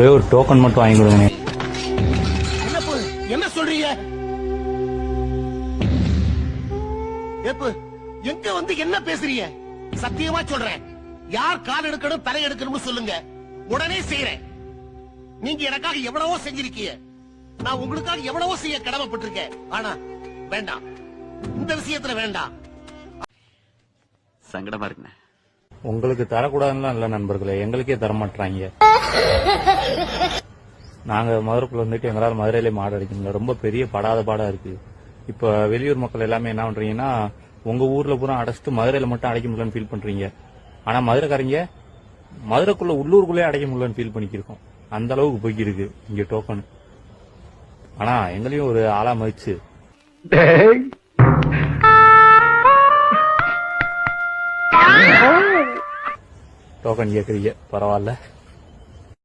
ஒரே ஒரு டோக்கன் மட்டும் வாங்கி கொடுங்க. என்ன சொல்றீங்க? எங்க வந்து என்ன பேசுறீங்க? சத்தியமா சொல்றேன், யார் கால் எடுக்கணும் தலை எடுக்கணும்னு சொல்லுங்க, உடனே செய்யறேன். நீங்க எனக்காக எவ்வளவோ செஞ்சிருக்கீங்க, நான் உங்களுக்காக எவ்வளவோ செய்ய கடமைப்பட்டிருக்கேன். ஆனா வேண்டாம், இந்த விஷயத்துல வேண்டாம். சங்கடமா இருக்குண்ணே. உங்களுக்கு தரக்கூடாதுன்னு இல்ல நண்பர்களே, எங்களுக்கே தரமாட்டாங்க. நாங்க மதுரைக்குள்ள வந்துட்டு எங்களால மதுரையிலே மாடு அடிக்கணும், ரொம்ப பெரிய படாத பாடா இருக்கு. இப்ப வெளியூர் மக்கள் எல்லாமே என்ன பண்றீங்கன்னா, உங்க ஊர்ல பூரா அடைச்சிட்டு மதுரையில மட்டும் அடைக்க முடியலன்னு ஃபீல் பண்றீங்க. ஆனா மதுரைக்காரங்க மதுரைக்குள்ள உள்ளூருக்குள்ளே அடைக்க முடியலன்னு ஃபீல் பண்ணிக்கிருக்கோம். அந்த அளவுக்கு போய்க்கிருக்கு இங்க டோக்கன். ஆனா எங்களையும் ஒரு ஆளா மதிச்சு டோக்கன் கேக்குறீங்க, பரவாயில்ல.